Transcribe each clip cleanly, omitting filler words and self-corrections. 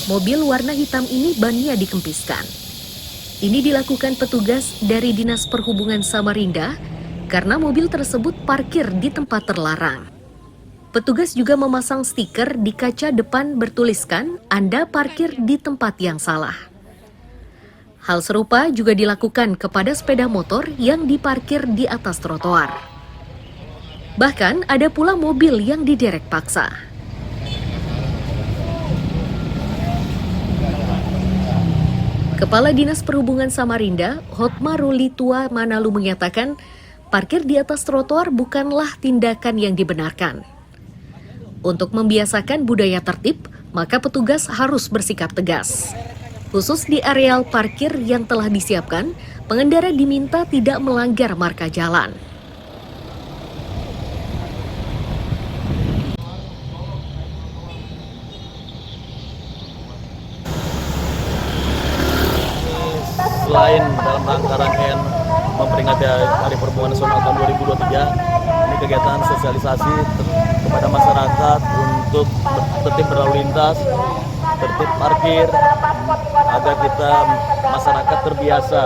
mobil warna hitam ini bannya dikempiskan. Ini dilakukan petugas dari Dinas Perhubungan Samarinda karena mobil tersebut parkir di tempat terlarang. Petugas juga memasang stiker di kaca depan bertuliskan Anda parkir di tempat yang salah. Hal serupa juga dilakukan kepada sepeda motor yang diparkir di atas trotoar. Bahkan ada pula mobil yang diderek paksa. Kepala Dinas Perhubungan Samarinda, Hotma Rulitua Manalu menyatakan, parkir di atas trotoar bukanlah tindakan yang dibenarkan. Untuk membiasakan budaya tertib, maka petugas harus bersikap tegas. Khusus di areal parkir yang telah disiapkan, pengendara diminta tidak melanggar marka jalan. Selain dalam rangka rangkaian memperingati Hari Perhubungan Nasional tahun 2023, ini kegiatan sosialisasi kepada masyarakat untuk tertib berlalu lintas, tertib parkir, agar kita masyarakat terbiasa,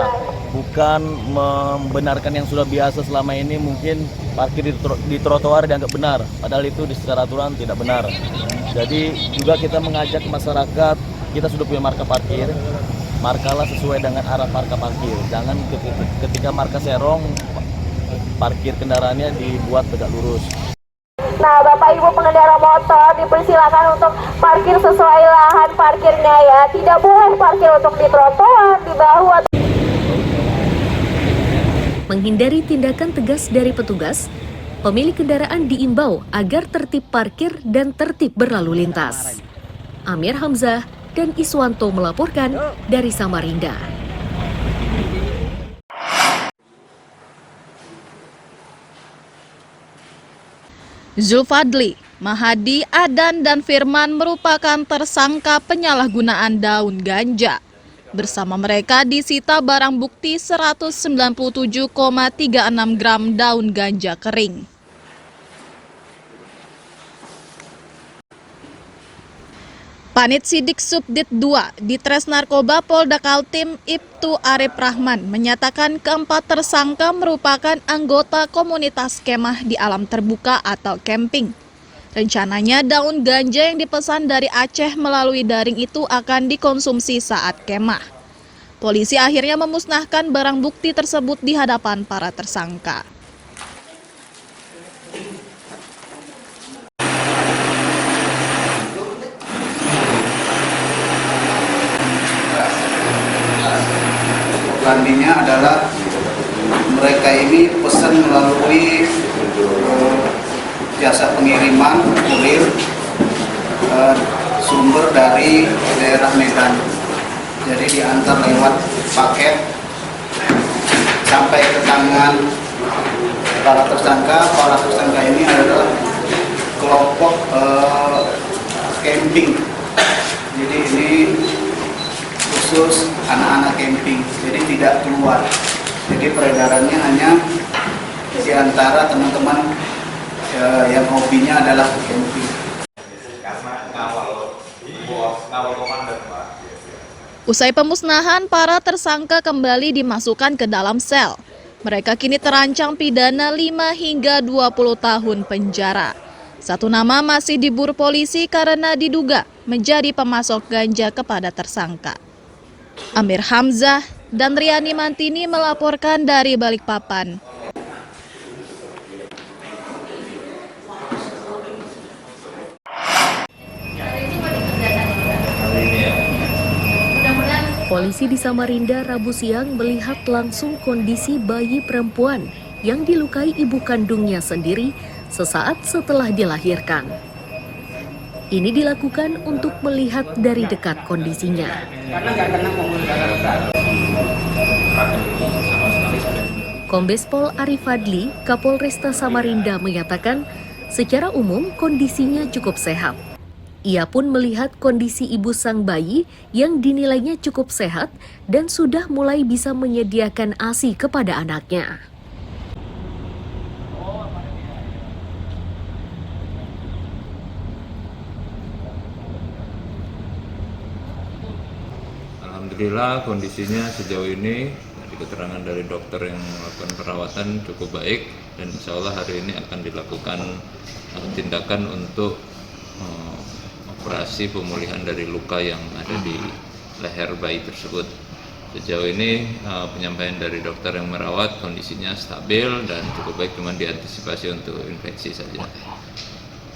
bukan membenarkan yang sudah biasa selama ini mungkin parkir di trotoar dianggap benar, padahal itu secara aturan tidak benar. Jadi juga kita mengajak masyarakat, kita sudah punya marka parkir, markalah sesuai dengan arah marka parkir. Jangan ketika marka serong, parkir kendaraannya dibuat tegak lurus. Nah, Bapak Ibu pengendara motor dipersilakan untuk parkir sesuai lahan parkirnya ya. Tidak boleh parkir untuk di trotoar, di bahu atau... Menghindari tindakan tegas dari petugas, pemilik kendaraan diimbau agar tertib parkir dan tertib berlalu lintas. Amir Hamzah dan Iswanto melaporkan dari Samarinda. Zulfadli, Mahadi, Adan, dan Firman merupakan tersangka penyalahgunaan daun ganja. Bersama mereka disita barang bukti 197,36 gram daun ganja kering. Panit Sidik Subdit 2 di Tres Narkoba Polda Kaltim Ibtu Arif Rahman menyatakan keempat tersangka merupakan anggota komunitas kemah di alam terbuka atau camping. Rencananya daun ganja yang dipesan dari Aceh melalui daring itu akan dikonsumsi saat kemah. Polisi akhirnya memusnahkan barang bukti tersebut di hadapan para tersangka. Landinya adalah mereka ini pesan melalui jasa pengiriman kurir sumber dari daerah Medan. Jadi diantar lewat paket sampai ke tangan para tersangka. Para tersangka ini adalah kelompok camping. Jadi ini khusus anak-anak camping, jadi tidak keluar. Jadi peredarannya hanya di antara teman-teman yang hobinya adalah camping. Usai pemusnahan, para tersangka kembali dimasukkan ke dalam sel. Mereka kini terancam pidana 5 hingga 20 tahun penjara. Satu nama masih diburu polisi karena diduga menjadi pemasok ganja kepada tersangka. Amir Hamzah dan Riani Mantini melaporkan dari Balikpapan. Polisi di Samarinda Rabu siang melihat langsung kondisi bayi perempuan yang dilukai ibu kandungnya sendiri sesaat setelah dilahirkan. Ini dilakukan untuk melihat dari dekat kondisinya. Kombes Pol Arif Fadli, Kapolresta Samarinda menyatakan, secara umum kondisinya cukup sehat. Ia pun melihat kondisi ibu sang bayi yang dinilainya cukup sehat dan sudah mulai bisa menyediakan ASI kepada anaknya. Alhamdulillah kondisinya sejauh ini dari keterangan dari dokter yang melakukan perawatan cukup baik, dan insya Allah hari ini akan dilakukan tindakan untuk operasi pemulihan dari luka yang ada di leher bayi tersebut. Sejauh ini penyampaian dari dokter yang merawat kondisinya stabil dan cukup baik, cuma diantisipasi untuk infeksi saja.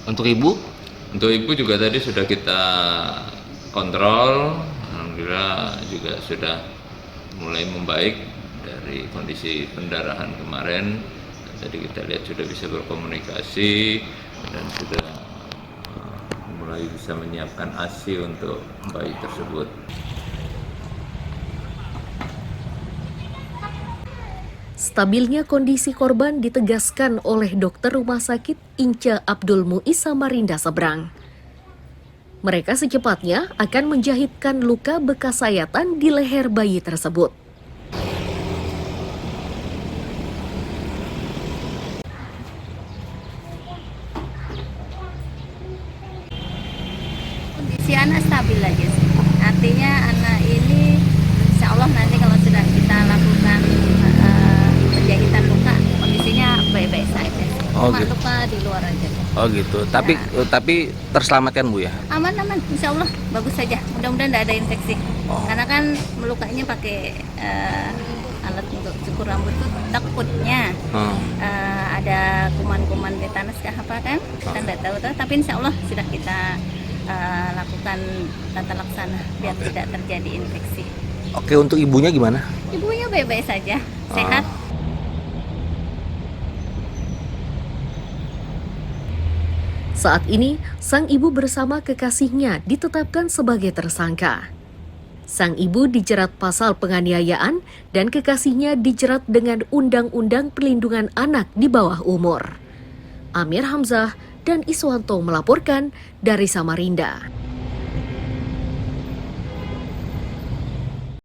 Untuk ibu? Untuk ibu juga tadi sudah kita kontrol, alhamdulillah juga sudah mulai membaik dari kondisi pendarahan kemarin. Tadi kita lihat sudah bisa berkomunikasi dan sudah mulai bisa menyiapkan ASI untuk bayi tersebut. Stabilnya kondisi korban ditegaskan oleh dokter rumah sakit Inca Abdul Muiz Samarinda Seberang. Mereka secepatnya akan menjahitkan luka bekas sayatan di leher bayi tersebut. Kondisi anak stabil aja sih. Artinya anak ini insya Allah nanti kalau sudah kita lakukan penjahitan luka, kondisinya baik-baik saja. Oh, Cuma gitu. luka di luar aja. Oh gitu. Tapi terselamatkan Bu ya? Aman-aman, insya Allah bagus saja. Mudah-mudahan tidak ada infeksi. Oh. Karena kan melukanya pakai alat untuk cukur rambut tuh takutnya ada kuman-kuman tetanus kah apa kan? Kita tidak tahu. Tapi insya Allah sudah kita lakukan tata laksana biar tidak terjadi infeksi. Oke, untuk ibunya gimana? Ibunya baik-baik saja, sehat. Saat ini, sang ibu bersama kekasihnya ditetapkan sebagai tersangka. Sang ibu dijerat pasal penganiayaan dan kekasihnya dijerat dengan Undang-Undang Perlindungan Anak di bawah umur. Amir Hamzah dan Iswanto melaporkan dari Samarinda.